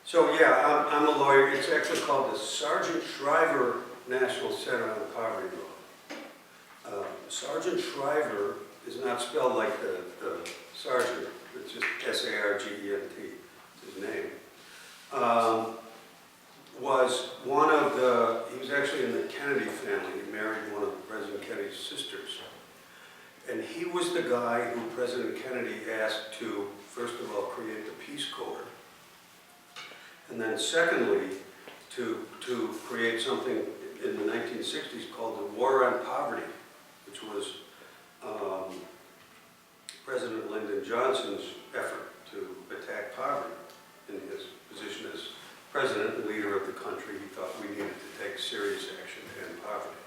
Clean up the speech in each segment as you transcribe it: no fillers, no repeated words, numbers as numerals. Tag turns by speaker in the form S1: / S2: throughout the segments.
S1: So yeah, I'm a lawyer. It's actually called the Sargent Shriver National Center on Poverty Law. Sargent Shriver is not spelled like the sergeant. It's just S-A-R-G-E-N-T. It's his name. Was one of the, he was actually in the Kennedy family. He married one of President Kennedy's sisters. And he was the guy who President Kennedy asked to, first of all, create the Peace Corps. And then secondly, to create something in the 1960s called the War on Poverty, which was President Lyndon Johnson's effort to attack poverty. In his position as president and leader of the country, he thought we needed to take serious action to end poverty.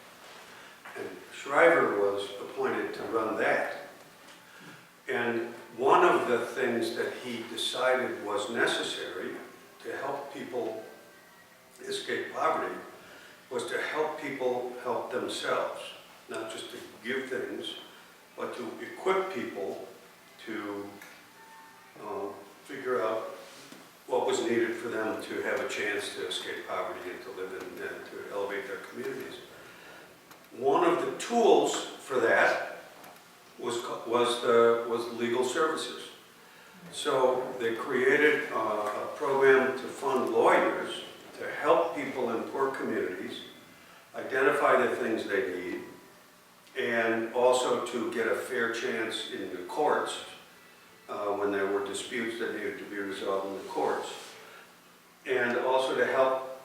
S1: And Shriver was appointed to run that. And one of the things that he decided was necessary to help people escape poverty was to help people help themselves, not just to give things, but to equip people to figure out what was needed for them to have a chance to escape poverty and to live in, and to elevate their communities. One of the tools for that was legal services. So they created a program to fund lawyers to help people in poor communities identify the things they need, and also to get a fair chance in the courts when there were disputes that needed to be resolved in the courts, and also to help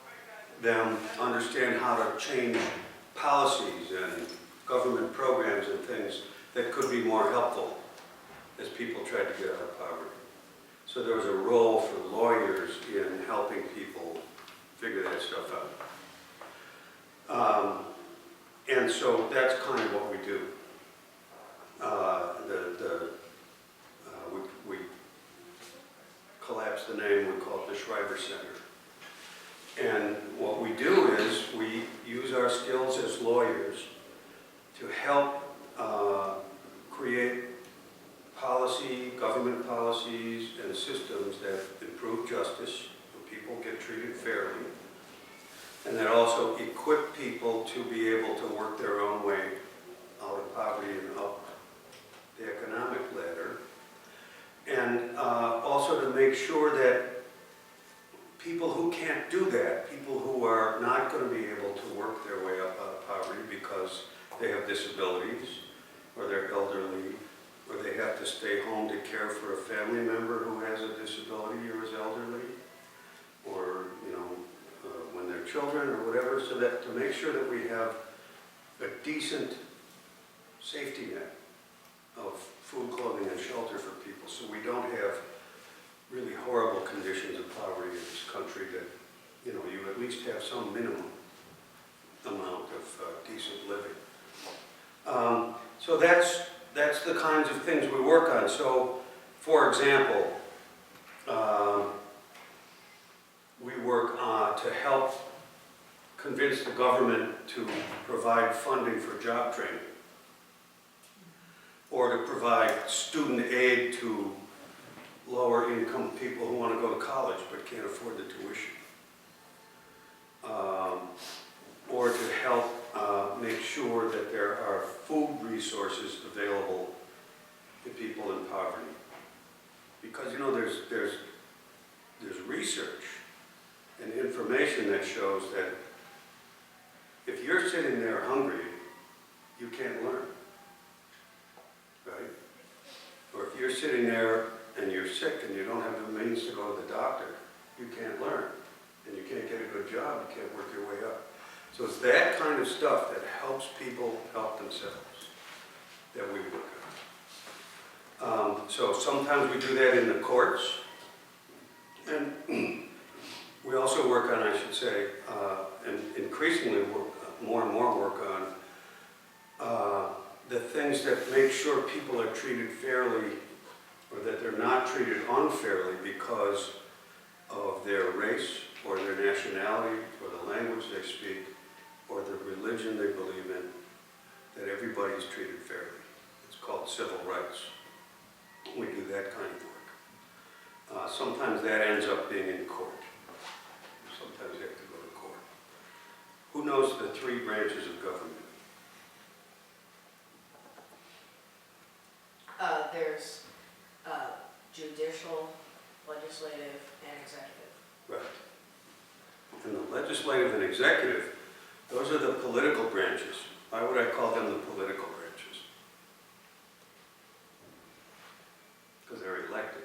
S1: them understand how to change policies and government programs and things that could be more helpful as people tried to get out of poverty. So there was a role for lawyers in helping people figure that stuff out. And so that's kind of what we do. We collapsed the name, we call it the Shriver Center. And what we do is we use our skills as lawyers to help create policy, government policies, and systems that improve justice, so people get treated fairly, and that also equip people to be able to work their own way out of poverty and up the economic ladder, and also to make sure that people who can't do that, people who are not going to be able to work their way up out of poverty because they have disabilities, or they're elderly, or they have to stay home to care for a family member who has a disability or is elderly, or when they're children or whatever, so that to make sure that we have a decent safety net of food, clothing, and shelter for people, so we don't have really horrible conditions of poverty in this country, that you at least have some minimum amount of decent living. So that's the kinds of things we work on. So, for example, we work to help convince the government to provide funding for job training, or to provide student aid to lower income people who want to go to college but can't afford the tuition, or to help make sure that there are food resources available to people in poverty. Because there's research and information that shows that if you're sitting there hungry, you can't learn, right? Or if you're sitting there and you're sick and you don't have the means to go to the doctor, you can't learn, and you can't get a good job, you can't work your way up. So it's that kind of stuff that helps people help themselves that we work on. So sometimes we do that in the courts, and we also work on, I should say, and increasingly more and more work on the things that make sure people are treated fairly, or that they're not treated unfairly because of their race, or their nationality, or the language they speak, or the religion they believe in, that everybody's treated fairly. It's called civil rights. We do that kind of work. Sometimes that ends up being in court. knows the three branches of government?
S2: There's judicial, legislative, and executive.
S1: Right. And the legislative and executive, those are the political branches. Why would I call them the political branches? Because they're elected.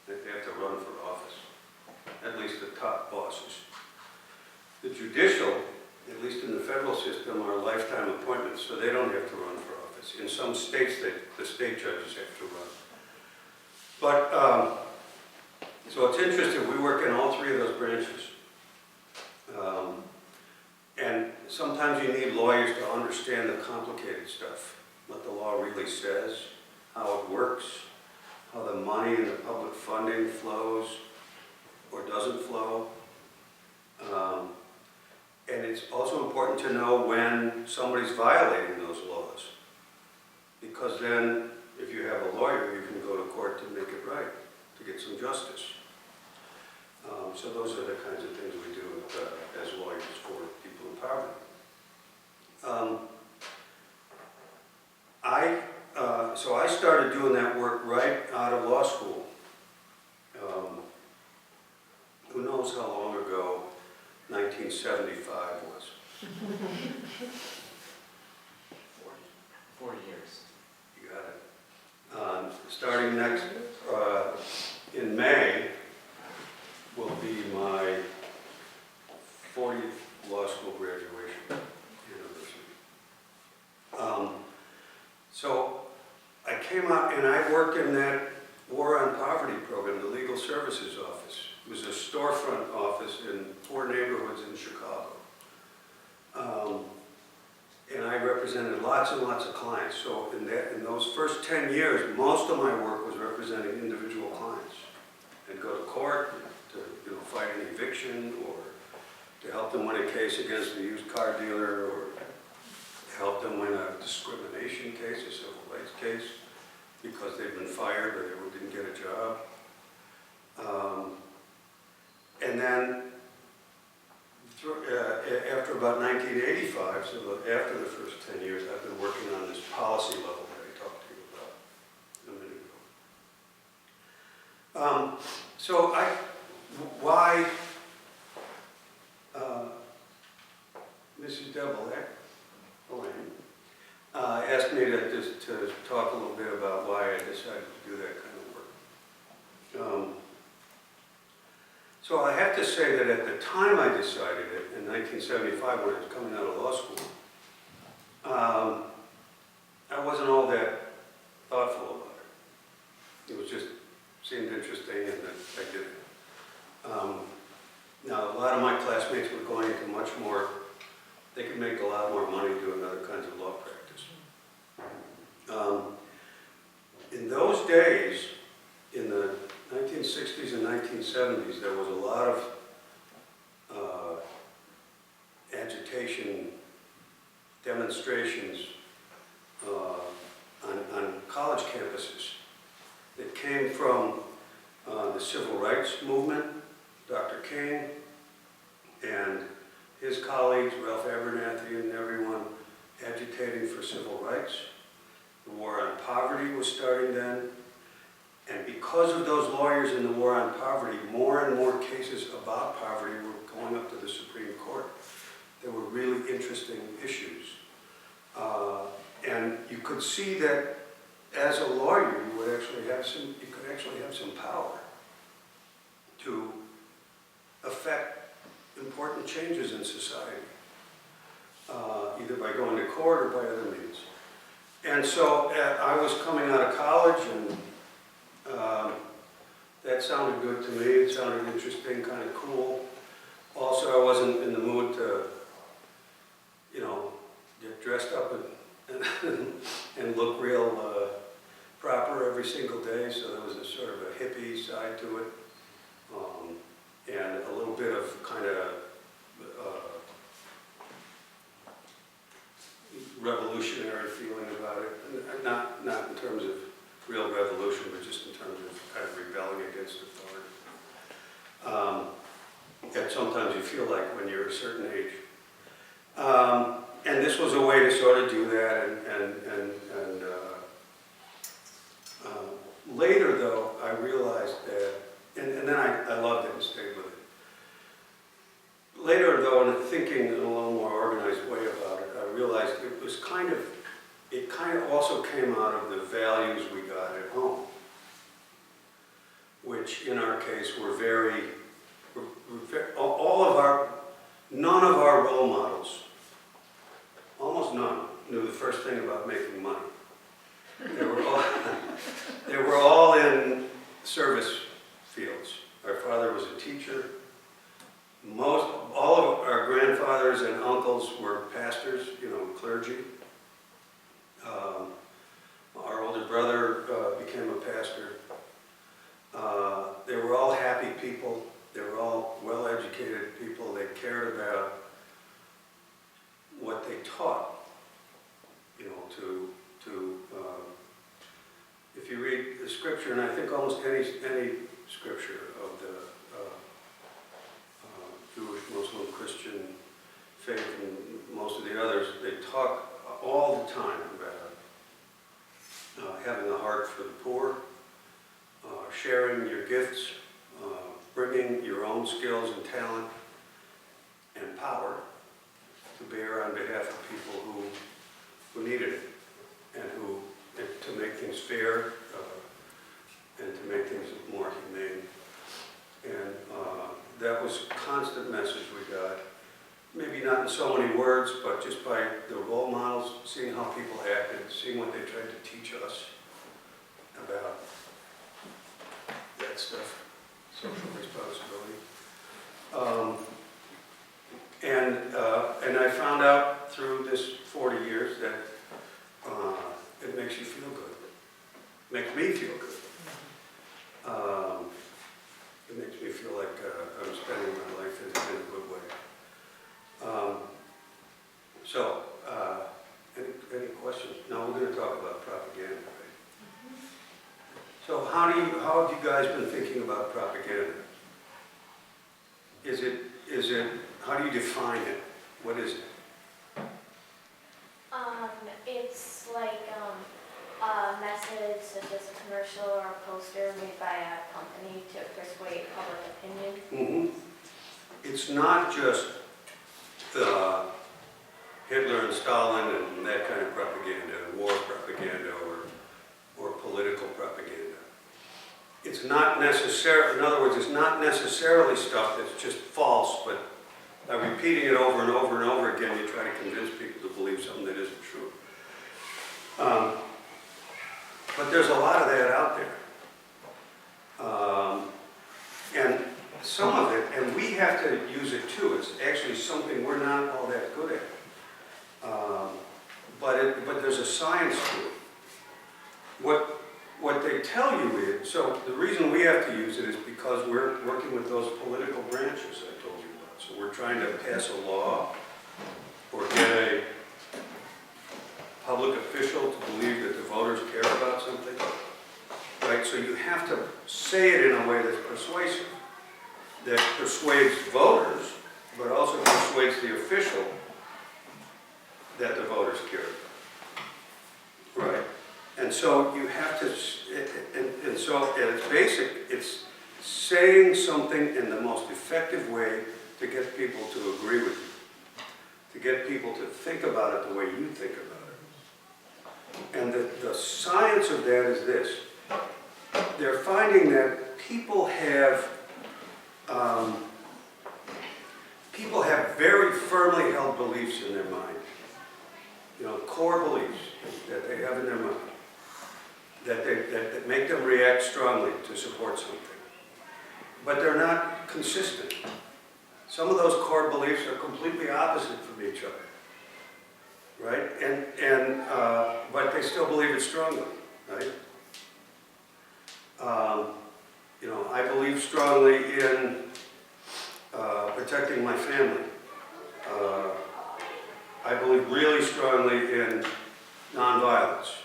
S1: They have to run for office, at least the top bosses. The judicial, at least in the federal system, are lifetime appointments, so they don't have to run for office. In some states, the state judges have to run. But, so it's interesting, we work in all three of those branches. And sometimes you need lawyers to understand the complicated stuff, what the law really says, how it works, how the money and the public funding flows or doesn't flow. And it's also important to know when somebody's violating those laws. Because then, if you have a lawyer, you can go to court to make it right, to get some justice. So those are the kinds of things we do as lawyers for people in poverty. So I started doing that work right out of law school. Who knows how long ago 1975 was?
S3: 40 years.
S1: You got it. Starting next, in May, will be my 40th law school graduation anniversary. So I came out and I worked in that War on Poverty program, the Legal Services Office. It was a storefront office in 4 neighborhoods in Chicago. And I represented lots and lots of clients. So in those first 10 years, most of my work was representing individual clients. I'd go to court to fight an eviction, or to help them win a case against a used car dealer, or to help them win a discrimination case, a civil rights case, because they'd been fired or they didn't get a job. And then after about 1985, so after the first 10 years, I've been working on this policy level that I talked to you about a minute ago. So why Mrs. Devilette asked me to talk a little bit about why I decided to do that kind of work. So I have to say that at the time I decided it, in 1975, when I was coming out of law school, I wasn't all that thoughtful about it. It was just seemed interesting, and I did it. Now, a lot of my classmates were going into much more, they could make a lot more money doing other kinds of law practice. In those days, in the 1960s and 1970s, there was a lot of agitation, demonstrations on college campuses that came from the civil rights movement, Dr. King and his colleagues, Ralph Abernathy and everyone, agitating for civil rights. The war on poverty was starting then. And because of those lawyers in the war on poverty, more and more cases about poverty were going up to the Supreme Court. They were really interesting issues. And you could see that as a lawyer, you could actually have some power to affect important changes in society, either by going to court or by other means. And so I was coming out of college, and that sounded good to me. It sounded interesting, kind of cool. Also, I wasn't in the mood to, get dressed up and look real proper every single day. So there was a sort of a hippie side to it, and a little bit of kind of revolutionary feeling about it. Not in terms of real revolution, but just in terms of kind of rebelling against authority. That sometimes you feel like when you're a certain age. And this was a way to sort of do that, later though, I realized that, and then I loved it and stayed with it. Later though, in thinking in a little more organized way about it, I realized it was it kind of also came out of the values we got at home, which in our case were none of our role models, almost none, knew the first thing about making money. They were all in service fields. Our father was a teacher. All of our grandfathers and uncles were pastors, clergy. Our older brother became a pastor. They were all happy people. They were all well-educated people. They cared about what they taught. If you read the scripture, and I think almost any scripture of the Jewish, Muslim, Christian faith, and most of the others, they talk all the time about having a heart for the poor, sharing your gifts, bringing your own skills and talent and power to bear on behalf of people who needed it, and to make things fair and to make things more humane. And that was a constant message we got. Maybe not in so many words, but just by the role models, seeing how people acted, seeing what they tried to teach us about that stuff, social responsibility. And I found out through this 40 years that it makes you feel good. It makes me feel good. It makes me feel like I'm spending my life in a good way. Any questions? No, we're going to talk about propaganda, right? So how have you guys been thinking about propaganda? How do you define it? What is it?
S3: It's like a message such as a commercial or a poster made by a company to persuade public opinion.
S1: Mm-hmm. It's not just Hitler and Stalin and that kind of propaganda, war propaganda or political propaganda. It's not necessarily, in other words, it's not necessarily stuff that's just false, but by repeating it over and over and over again, you try to convince people to believe something that isn't true. But there's a lot of that out there. And some of it, and we have to use it too, it's actually something we're not all that good at. But there's a science to it. What they tell you is, so the reason we have to use it is because we're working with those political branches I told you about. So we're trying to pass a law or get a public official to believe that the voters care about something, right? So you have to say it in a way that's persuasive, that persuades voters, but also persuades the official that the voters care about, right? And so you have to, and so at its basic, it's saying something in the most effective way to get people to agree with you, to get people to think about it the way you think about it. And the science of that is this. They're finding that people have very firmly held beliefs in their mind. Core beliefs that they have in their mind, that make them react strongly to support something. But they're not consistent. Some of those core beliefs are completely opposite from each other, right? But they still believe it strongly, right? I believe strongly in protecting my family. I believe really strongly in nonviolence.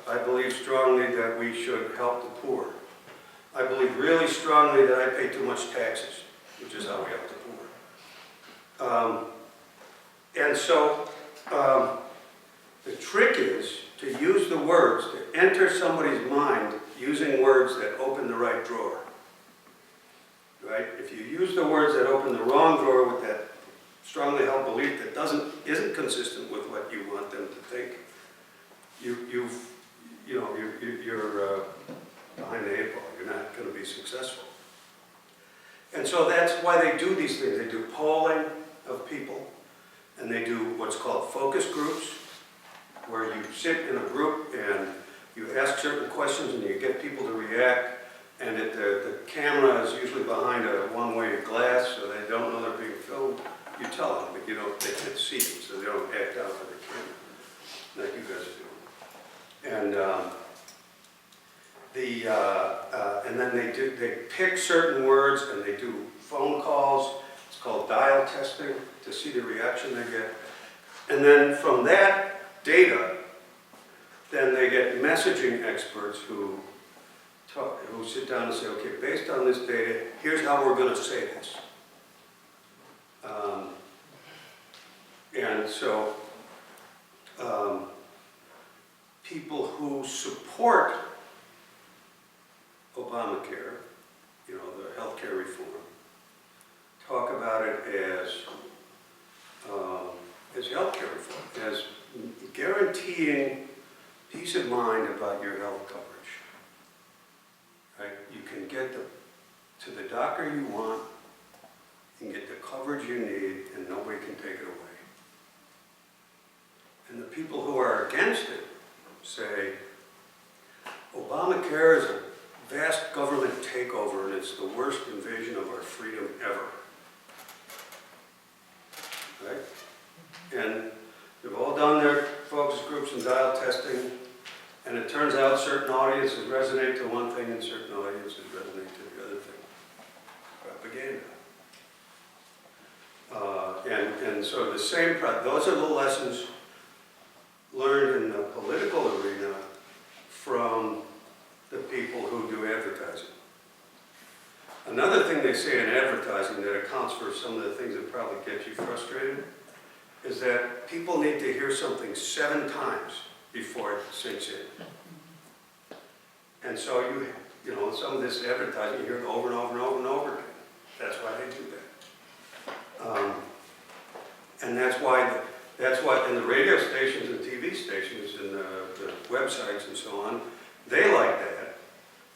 S1: I believe strongly that we should help the poor. I believe really strongly that I pay too much taxes, which is how we help the And so the trick is to use the words, to enter somebody's mind using words that open the right drawer. Right? If you use the words that open the wrong drawer with that strongly held belief that isn't consistent with what you want them to think, you're behind the eight ball. You're not going to be successful. And so that's why they do these things. They do polling of people, and they do what's called focus groups, where you sit in a group and you ask certain questions and you get people to react, and the camera is usually behind a one-way glass, so they don't know they're being filmed. You tell them, but they can't see you, so they don't act out for the camera, like you guys do. And then they pick certain words and they do phone calls. It's called dial testing to see the reaction they get. And then from that data, then they get messaging experts who sit down and say, okay, based on this data, here's how we're going to say this. And so people who support Obamacare, the healthcare reform, talk about it as healthcare reform, as guaranteeing peace of mind about your health coverage. Right? You can get to the doctor you want, you can get the coverage you need, and nobody can take it away. And the people who are against it say, Obamacare is a vast government takeover, and it's the worst invasion of our freedom ever. Right? And they've all done their focus groups and dial testing, and it turns out certain audiences resonate to one thing and certain audiences resonate to the other thing. Propaganda. And so those are the lessons learned in the political arena from the people who do advertising. Another thing they say in advertising that accounts for some of the things that probably get you frustrated is that people need to hear something 7 times before it sinks in. And so some of this advertising, you hear it over and over and over and over again. That's why they do that. And that's why in the radio stations and TV stations and the websites and so on, they like that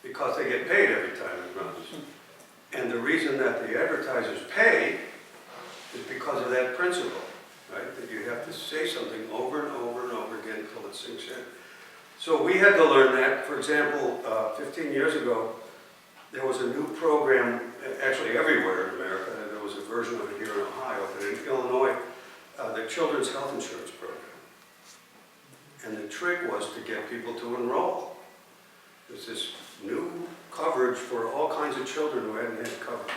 S1: because they get paid every time it runs. And the reason that the advertisers pay is because of that principle, right? That you have to say something over and over and over again until it sinks in. So we had to learn that. For example, 15 years ago, there was a new program, actually everywhere in America. There was a version of it here in Ohio, but in Illinois, the Children's Health Insurance Program. And the trick was to get people to enroll. There's this new coverage for all kinds of children who hadn't had coverage.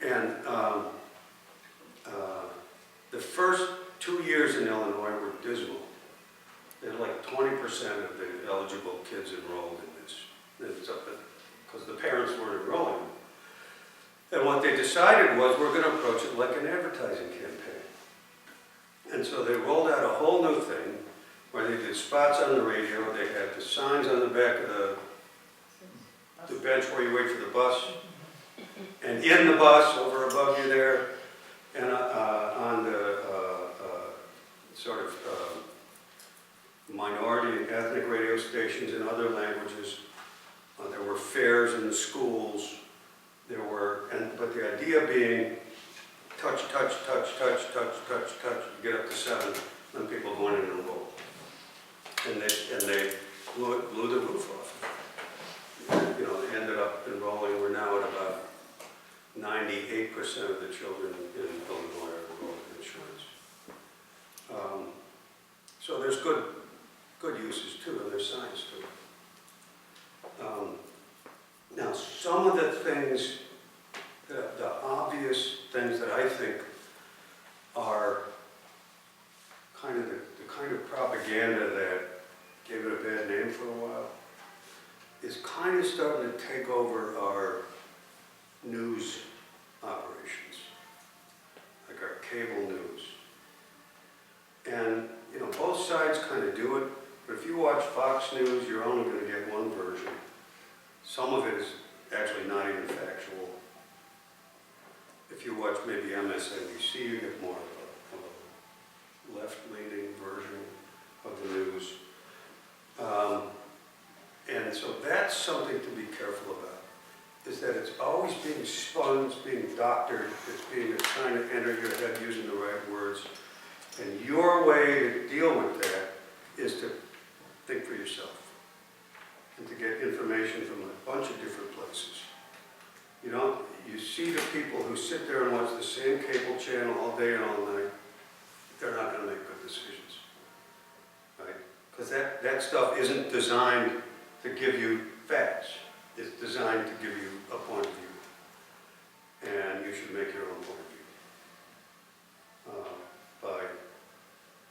S1: And the first 2 years in Illinois were dismal. There's like 20% of the eligible kids enrolled in this. Because the parents weren't enrolling. And what they decided was, we're going to approach it like an advertising campaign. And so they rolled out a whole new thing where they did spots on the radio, they had the signs on the back of the bench where you wait for the bus, and in the bus, over above you there, and on the sort of minority and ethnic radio stations in other languages, there were fairs in the schools, but the idea being touch, touch, touch, touch, touch, touch, touch, you get up to 7, then people go in and enroll. And they blew the roof off. They ended up enrolling. We're now at about 98% of the children in Illinois are enrolled in insurance. So there's good uses too, and there's science too. Now, some of the things, the obvious things that I think are kind of the kind of propaganda that gave it a bad name for a while, is kind of starting to take over our news operations, like our cable news. And, you know, both sides kind of do it, but if you watch Fox News, you're only going to get one version. Some of it is actually not even factual. If you watch maybe MSNBC, you get more of a left-leaning version of the news. And so that's something to be careful about, is that it's always being spun, it's being doctored, it's trying to enter your head using the right words. And your way to deal with that is to think for yourself and to get information from a bunch of different places. You know, you see the people who sit there and watch the same cable channel all day and all night, they're not going to make good decisions, right? Because that stuff isn't designed to give you facts. It's designed to give you a point of view. And you should make your own point of view by,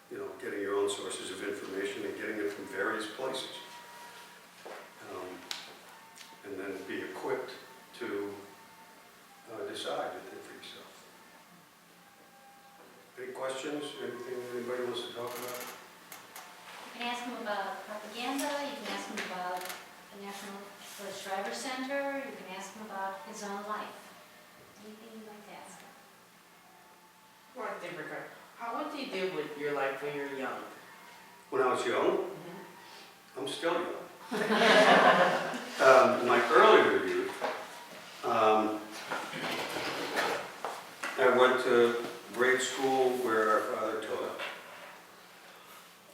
S1: you know, getting your own sources of information and getting it from various places. And then be equipped to decide and think for yourself. Any questions? Anything anybody wants to talk about?
S4: You can ask him about propaganda, you can ask him about the Shriver Center, you can ask him about his own life. Anything you'd like to ask him.
S2: One thing, Rick, what do you do with your life when you're young?
S1: When I was young, I'm still young. My earlier youth, I went to grade school where our father taught.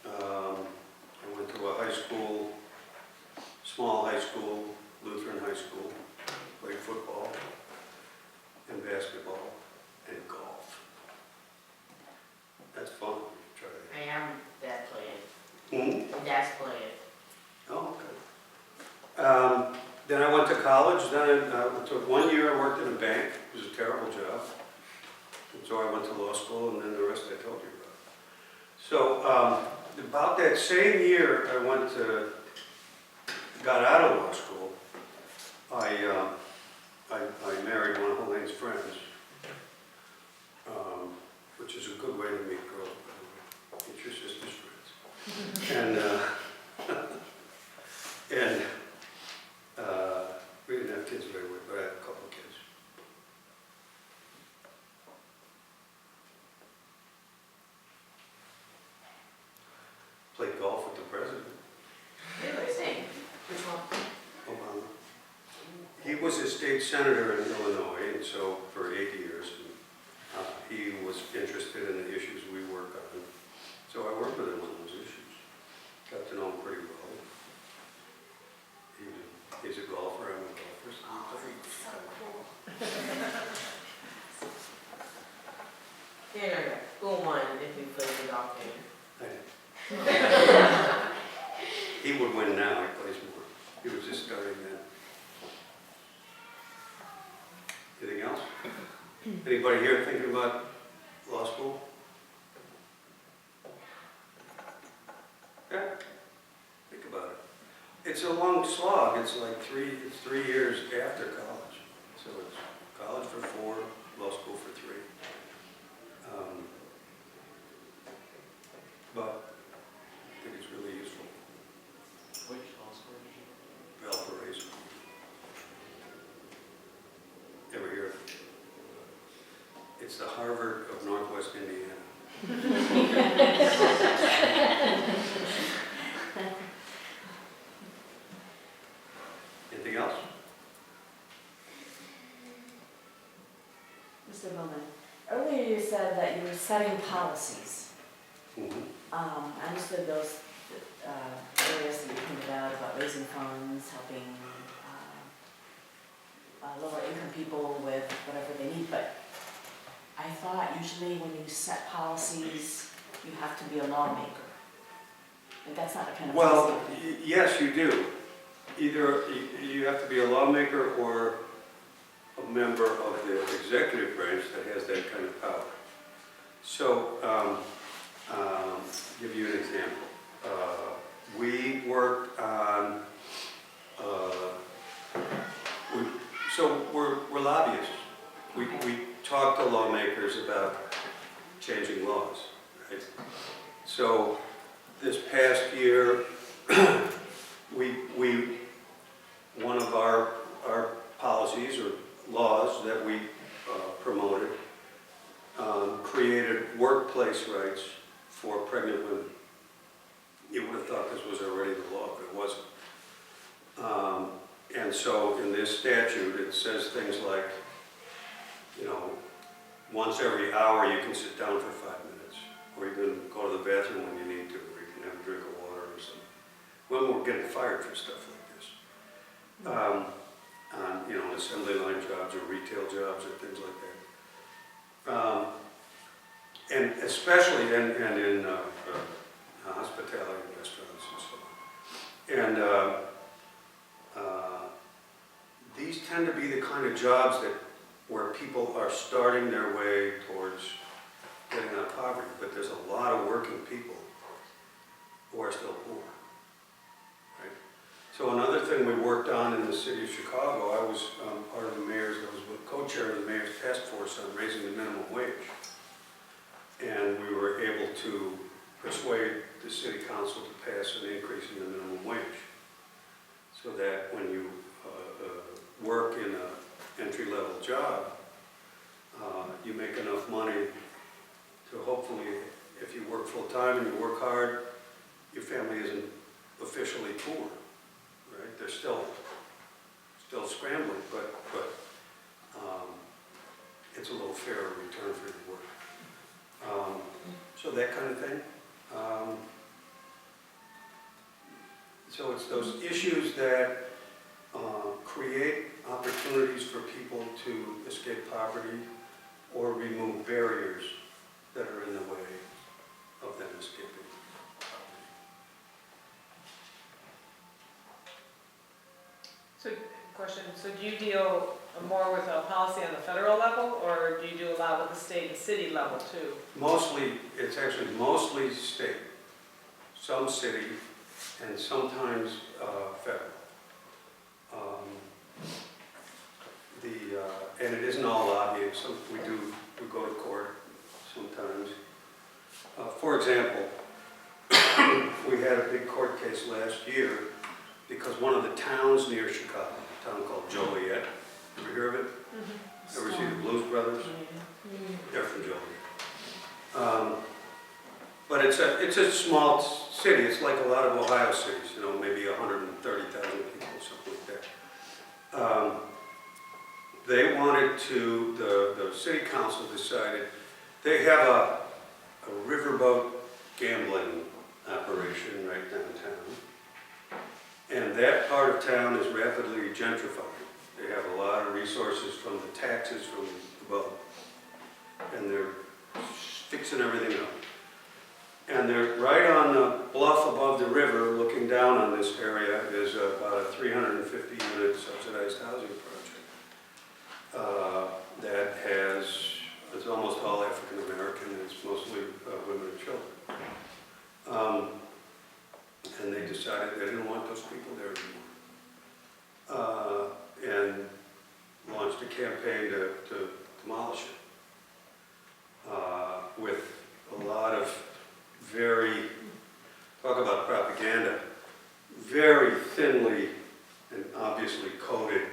S1: I went to a high school, small high school, Lutheran high school, played football and basketball and golf. That's fun. Try that.
S2: I am dad playing. Dad's playing.
S1: Oh, okay. Then I went to college. Then I took 1 year. I worked in a bank. It was a terrible job. And so I went to law school, and then the rest I told you about. So about that same year, got out of law school. I married one of Helene's friends, which is a good way to meet girls, by the way. Meet your sister's friends. And we didn't have kids right away, but I had a couple of kids. Played golf with the president,
S2: Really? Same. Which one?
S1: Obama. He was a state senator in Illinois, and so for 8 years, and, he was interested in the issues we work on. So I worked with him on those issues. Got to know him pretty well. He's a golfer, I'm a golfer.
S4: So cool.
S2: Yeah, who won if we played the golf game?
S1: He would win now, he plays more. He was just starting then. Anything else? Anybody here thinking about law school? Yeah, think about it. It's a long slog. It's like 3 years after college. So it's college for 4, law school for 3. But I think it's really useful.
S5: Which law school did you
S1: Valparaiso. Ever hear of it? It's the Harvard of Northwest Indiana. Anything else?
S6: Mr. Bouman, earlier you said that you were setting policies. I understood those areas that you pointed out about raising funds, helping lower income people with whatever they need, but I thought usually when you set policies, you have to be a lawmaker. And that's not the kind of
S1: Well,
S6: policy.
S1: yes, you do. Either you have to be a lawmaker or a member of the executive branch that has that kind of power. So, give you an example. We worked on, we're lobbyists. We talk to lawmakers about changing laws, right? So this past year, one of our policies or laws that we promoted created workplace rights for pregnant women. You would have thought this was already the law, but it wasn't. And so in this statute, it says things like, you know, once every hour you can sit down for 5 minutes, or you can go to the bathroom when you need to, or you can have a drink of water or something. When we're getting fired for stuff like this. On, you know, assembly line jobs or retail jobs or things like that. And especially in hospitality and restaurants and so on. And these tend to be the kind of jobs where people are starting their way towards getting out of poverty, but there's a lot of working people who are still poor. Right? So another thing we worked on in the city of Chicago, I was part of the mayor's, I was co-chair of the mayor's task force on raising the minimum wage. And we were able to persuade the city council to pass an increase in the minimum wage. So that when you work in an entry-level job, you make enough money to hopefully, if you work full-time and you work hard, your family isn't officially poor, right? They're still scrambling, but it's a little fairer return for your work. So that kind of thing. So it's those issues that create opportunities for people to escape poverty or remove barriers that are in the way of them escaping poverty.
S7: So, question, so do you deal more with a policy on the federal level, or do you do a lot with the state and city level too?
S1: Mostly, it's actually mostly state, some city, and sometimes federal. And it isn't all lobbying, so we go to court sometimes. For example, we had a big court case last year because one of the towns near Chicago, a town called Joliet, ever hear of it?
S7: Mm-hmm.
S1: Ever see the Blues Brothers? They're from Joliet. But it's a small city. It's like a lot of Ohio cities, you know, maybe 130,000 people, something like that. They wanted to, the city council decided, they have a riverboat gambling operation right downtown. And that part of town is rapidly gentrifying. They have a lot of resources from the taxes from the boat. And they're fixing everything up. And they're right on the bluff above the river, looking down on this area, is about a 350-unit subsidized housing project that it's almost all African American, and it's mostly women and children. And they decided they didn't want those people there anymore, and launched a campaign to demolish it with a lot of talk about propaganda, very thinly and obviously coded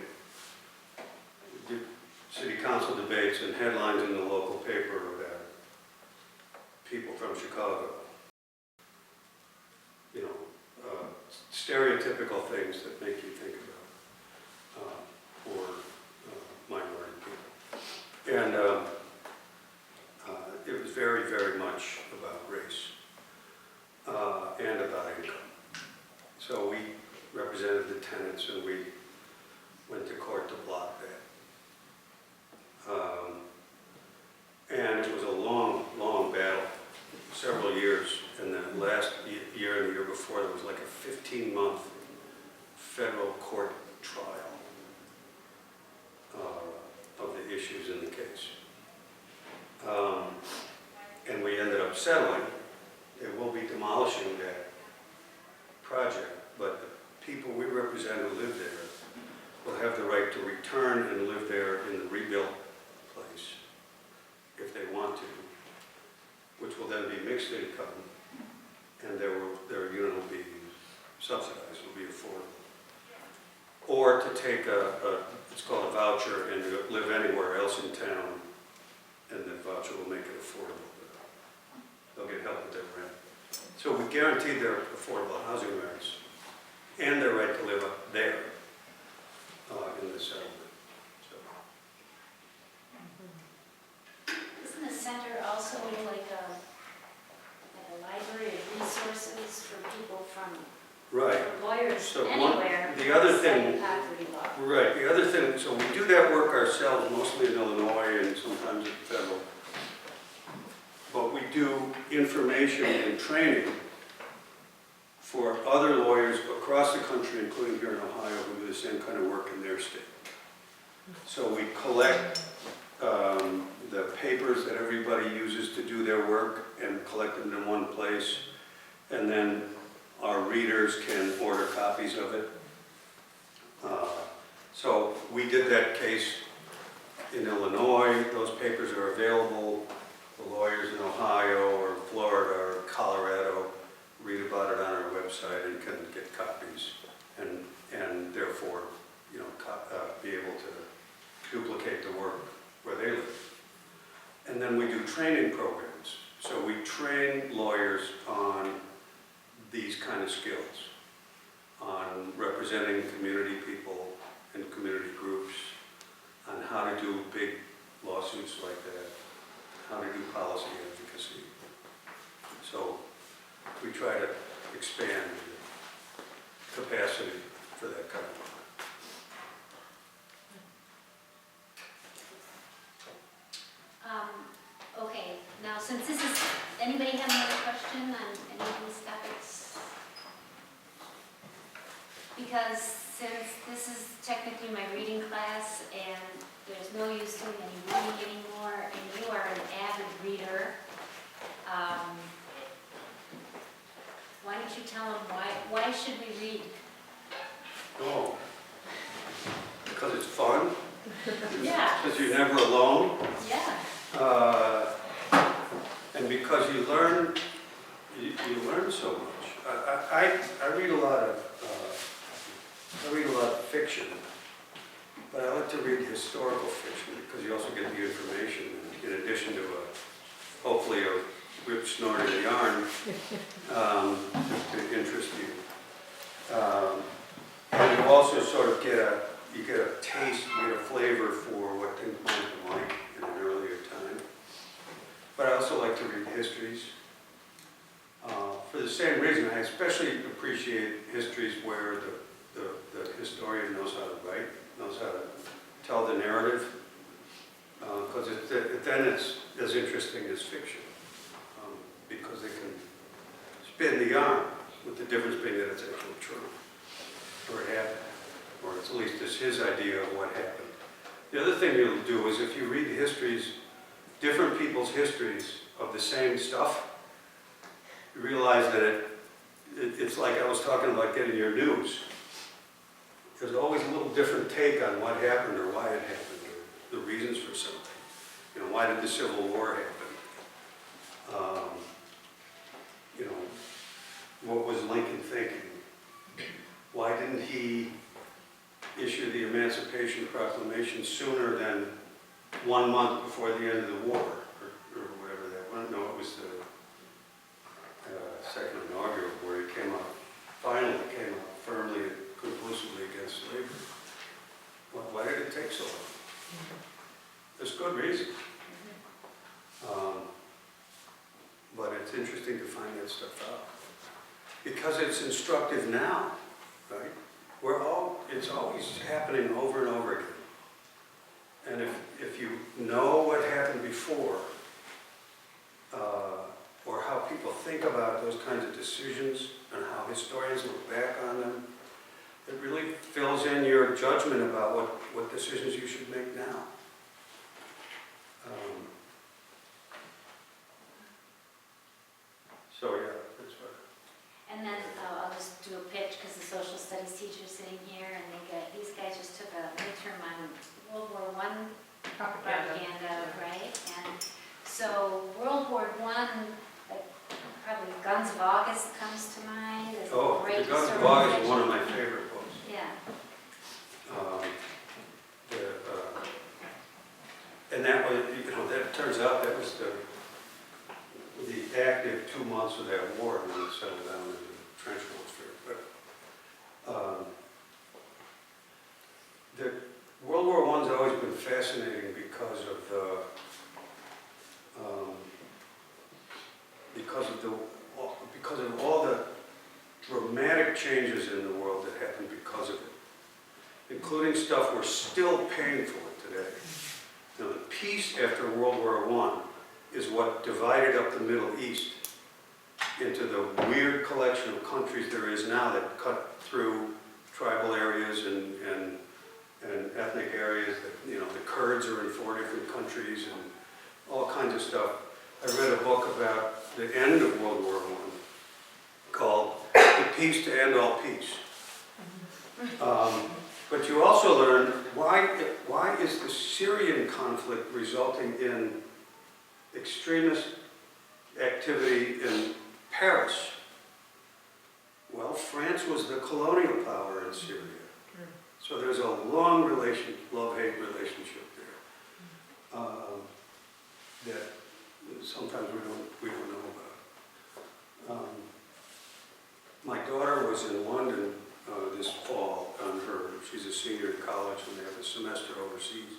S1: city council debates and headlines in the local paper about people from Chicago. You know, stereotypical things that make you think about poor minority people. And it was very, very much about race and about income. So we represented the tenants and we went to court to block that. And it was a long, long battle, several years. And then last year and the year before, there was like a 15-month federal court trial of the issues in the case. And we ended up settling. They will be demolishing that project, but the people we represent who live there will have the right to return and live there in the rebuilt place if they want to. mixed income, and their unit will be subsidized, will be affordable. Or to take it's called a voucher, and live anywhere else in town, and the voucher will make it affordable. They'll get help with their rent. So we guarantee their affordable housing rights and their right to live up there in the settlement. So,
S4: Isn't the center also like a library of resources for people from
S1: right.
S4: lawyers
S1: So
S4: anywhere?
S1: the other thing-
S4: outside of poverty law?
S1: Right, the other thing, so we do that work ourselves, mostly in Illinois and sometimes at federal. But we do information and training for other lawyers across the country, including here in Ohio, who do the same kind of work in their state. So we collect the papers that everybody uses to do their work and collect them in one place. And then our readers can order copies of it. So we did that case in Illinois. Those papers are available. The lawyers in Ohio or Florida or Colorado read about it on our website and can get copies and therefore, be able to duplicate the work where they live. And then we do training programs. So we train lawyers on these kind of skills, on representing community people and community groups, on how to do big lawsuits like that, how to do policy advocacy. So we try to expand the capacity for that kind of work.
S4: Okay, now since this is, anybody have another question on any of these topics? Because since this is technically my reading class and there's no use doing any reading anymore, and you are an avid reader, why don't you tell them why should we read?
S1: Oh, because it's fun,
S4: Yeah.
S1: because you're never alone,
S4: Yeah.
S1: and because you learn so much. I read a lot of fiction, but I like to read historical fiction because you also get the information in addition to hopefully a whip snorting yarn to interest you. And you also sort of get a taste, you get a flavor for what things might have been like in an earlier time. But I also like to read histories. For the same reason, I especially appreciate histories where the historian knows how to write, knows how to tell the narrative, because then it's as interesting as fiction, because they can spin the yarn, with the difference being that it's actually true, or it happened, or at least it's his idea of what happened. The other thing you'll do is if you read histories, different people's histories of the same stuff, you realize that it's like I was talking about getting your news. There's always a little different take on what happened or why it happened, or the reasons for something. Why did the Civil War happen? What was Lincoln thinking? Why didn't he issue the Emancipation Proclamation sooner than 1 month before the end of the war, or whatever that was? No, it was the second inaugural, where he finally came out firmly and conclusively against slavery. Well, why did it take so long? There's good reason. But it's interesting to find that stuff out. Because it's instructive now, right? It's always happening over and over again. And if you know what happened before, or how people think about those kinds of decisions, and how historians look back on them, it really fills in your judgment about what decisions you should make now. So yeah, that's what.
S4: And then I'll just do a pitch because the social studies teacher's sitting here and these guys just took a midterm on World War I propaganda, right? And so World War I, like great
S1: The Guns of
S4: historical
S1: August is
S4: fiction.
S1: one of my favorite books.
S4: Yeah.
S1: And that was, that turns out that was the active 2 months of that war, and then it settled down into trench warfare. But the World War I's always been fascinating because of all the dramatic changes in the world that happened because of it, including stuff we're still paying for today. Now, the peace after World War I is what divided up the Middle East into the weird collection of countries there is now that cut through tribal areas and ethnic areas. That, the Kurds are in 4 different countries and all kinds of stuff. I read a book about the end of World War I called The Peace to End All Peace. But you also learn why is the Syrian conflict resulting in extremist activity in Paris? Well, France was the colonial power in Syria. So there's a long love-hate relationship there that sometimes we don't know about. My daughter was in London this fall she's a senior in college and they have a semester overseas.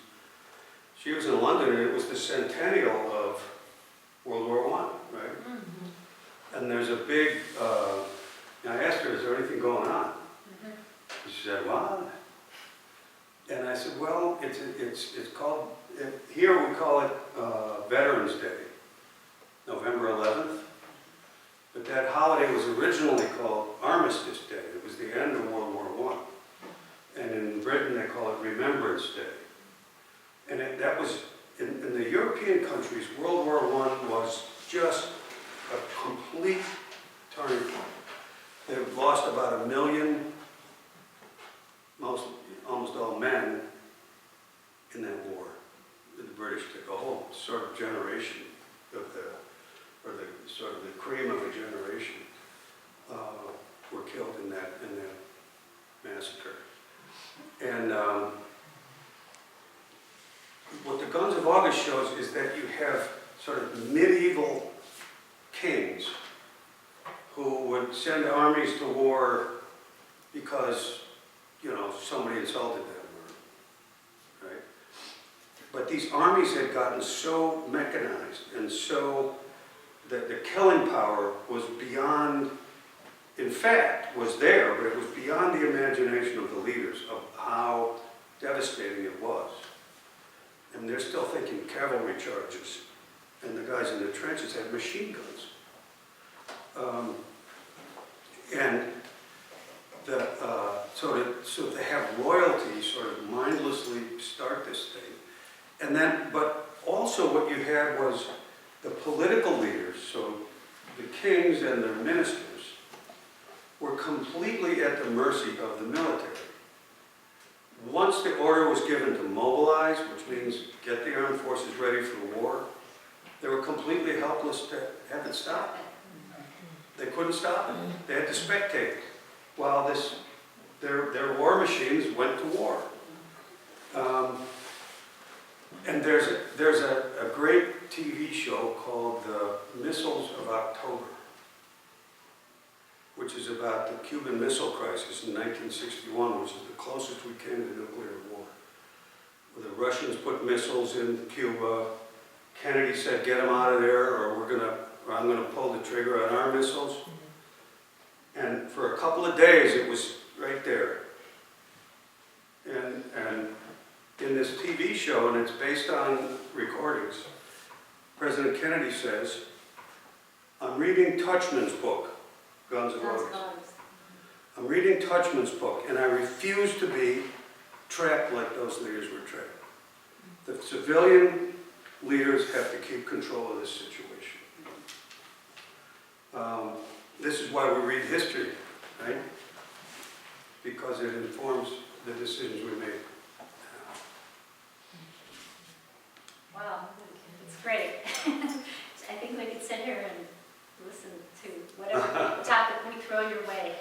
S1: She was in London and it was the centennial of World War I, right? Mm-hmm. And there's a big, I asked her, is there anything going on? Mm-hmm. She said, what? And I said, well, it's called, here we call it Veterans Day, November 11th. But that holiday was originally called Armistice Day. It was the end of World War I. And in Britain, they call it Remembrance Day. And that was, in the European countries, World War I was just a complete turning point. They lost about 1 million, almost all men, in that war. The British took a whole sort of generation of the cream of a generation were killed in that massacre. And what the Guns of August shows is that you have sort of medieval kings who would send armies to war because, somebody insulted them, right? But these armies had gotten so mechanized and so that the killing power was beyond, in fact, was there, but it was beyond the imagination of the leaders of how devastating it was. And they're still thinking cavalry charges, and the guys in the trenches had machine guns. So to have royalty sort of mindlessly start this thing. And then, but also what you had was the political leaders, so the kings and their ministers, were completely at the mercy of the military. Once the order was given to mobilize, which means get the armed forces ready for war, they were completely helpless to have it stop. They couldn't stop it. They had to spectate while their war machines went to war. And there's a great TV show called The Missiles of October, which is about the Cuban Missile Crisis in 1961, which is the closest we came to nuclear war. Where the Russians put missiles in Cuba. Kennedy said, get them out of there, or I'm gonna pull the trigger on our missiles. And for a couple of days, it was right there. And in this TV show, and it's based on recordings, President Kennedy says, I'm reading Touchman's book, Guns of August. I'm reading Touchman's book, and I refuse to be trapped like those leaders were trapped. The civilian leaders have to keep control of this situation. This is why we read history, right? Because it informs the decisions we make.
S4: Wow, it's great. I think we could sit here and listen to whatever topic we throw your way.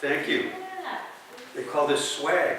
S1: Thank you.
S4: Yeah.
S1: They call this swag.